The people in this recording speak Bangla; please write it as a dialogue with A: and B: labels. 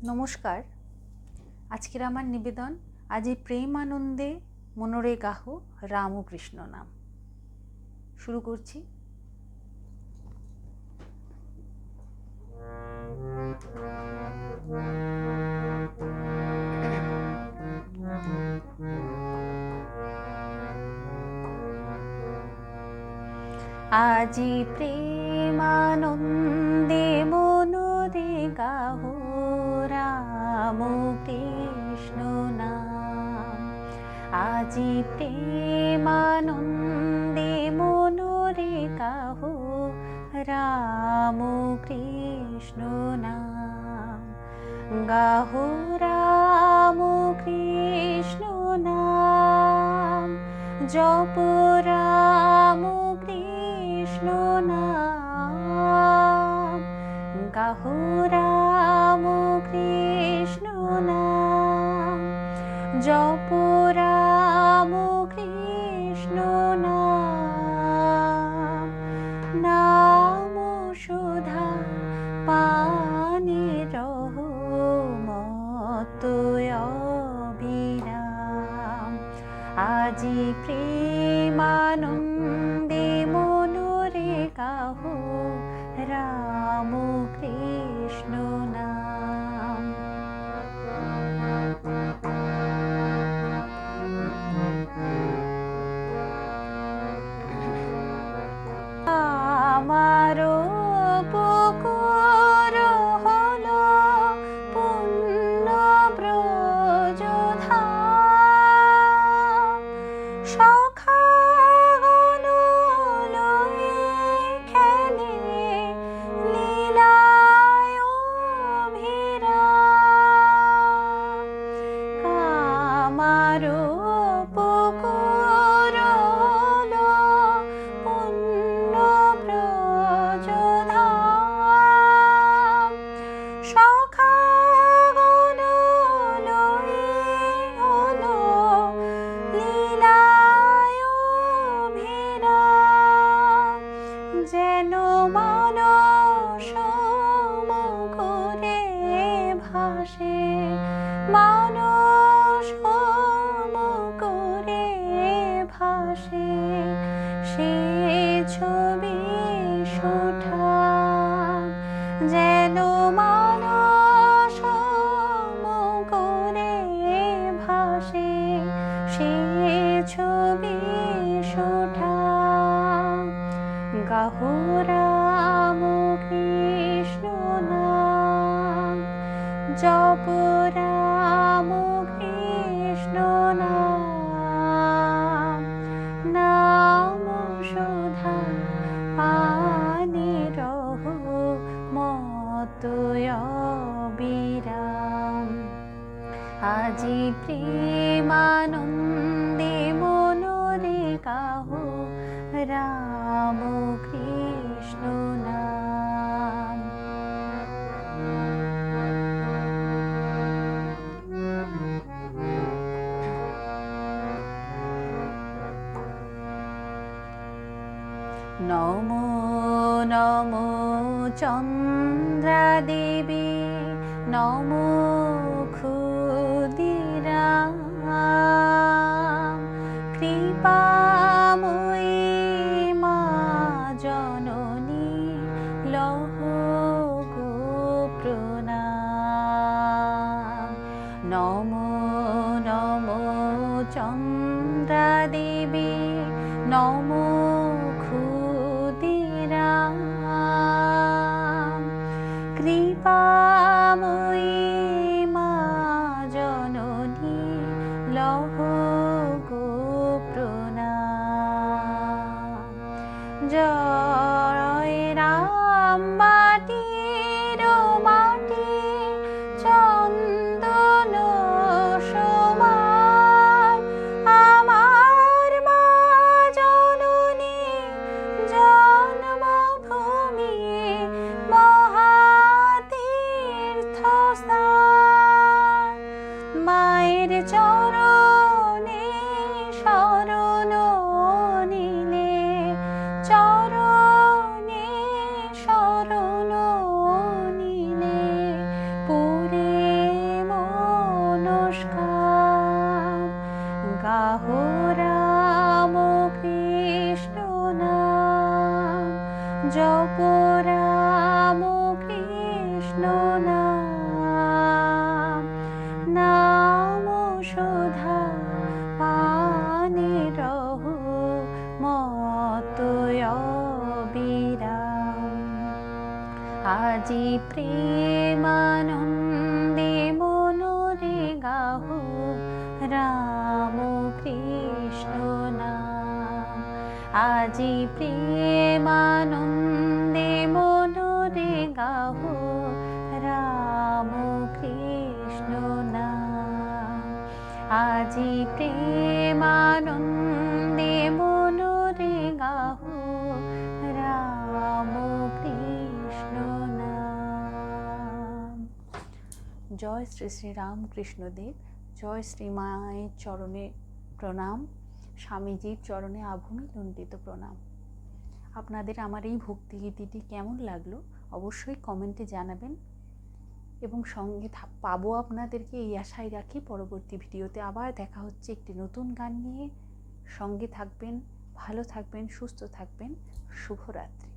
A: নমস্কার। আজকের আমার নিবেদন, আজি প্রেম আনন্দে মনরে গাহ রামকৃষ্ণ নাম। শুরু করছি। আজি প্রেমানন্দে মনরে গাহ রামকৃষ্ণ নাম। আজি প্রেমানন্দে মনরে গাহ রামকৃষ্ণ নাম। গাহ রামকৃষ্ণ নাম, জপ রামকৃষ্ণ নাম। গাহ রামকৃষ্ণ নাম, জপ রামকৃষ্ণ নাম। নাম সুধা পানে রহো মত অবিরাম। আজি প্রেমানন্দে মনরে গাহ রামকৃষ্ণ নাম। আমারো পুকুর হলো পুণ্য ব্রজধাম। সখাগণ লয়ে খেলে লীলায় অভিরাম। আমারো পুকুর হলো পুণ্য ব্রজধাম। সখাগণ লয়ে হলো লীলায় অভিরাম। যেন মানস মুকুরে ভাসে, মানস মুকুরে ভাসে সে ছবি সুঠাম। যেন মানস মুকুরে ভাসে সে ছবি সুঠাম। গাহ রামকৃষ্ণ নাম, জপ রামকৃষ্ণ নাম। নাম সুধা পানে রহো মত অবিরাম। আজি প্রেমানন্দে মনরে গাহ রামকৃষ্ণ নাম। নমো নমো চন্দ্রা দেবী, নমো ক্ষুদিরাম। কৃপাময়ী মা জননী লহ গো প্রণাম। নমো নমো চন্দ্রা দেবী, নমো ক্ষুদিরাম। কৃপাময়ী মা জননী লহ গো প্রণাম। জয় রাম মাটির মাটি চন্দন সমান। আমার মা জননী জন্মভূমি মহাতীর্থস্থান। মায়ের চরণে শরণ নিলে, চরণে শরণ নিলে পুরে নাম, নাম সুধা পানে রহু মতয় বিরাম। আজি প্রেমানন্দে মনরে গাহো রাম কৃষ্ণ নাম। আজি প্রেমানন্দে মনরে গাহো রাম কৃষ্ণ নাম। আজি প্রেমানন্দে মনরে গাহো রাম কৃষ্ণ নাম। জয় শ্রী শ্রী রামকৃষ্ণদেব। জয় শ্রী মায়ের চরণে প্রণাম, স্বামীজির চরণে আভূমি লুণ্ঠিত প্রণাম। আপনাদের আমার এই ভক্তিগীতিটি কেমন লাগলো অবশ্যই কমেন্টে জানাবেন, এবং সঙ্গে পাবো আপনাদেরকে এই আশায় রাখি। পরবর্তী ভিডিওতে আবার দেখা হচ্ছে একটি নতুন গান নিয়ে। সঙ্গে থাকবেন, ভালো থাকবেন, সুস্থ থাকবেন। শুভরাত্রি।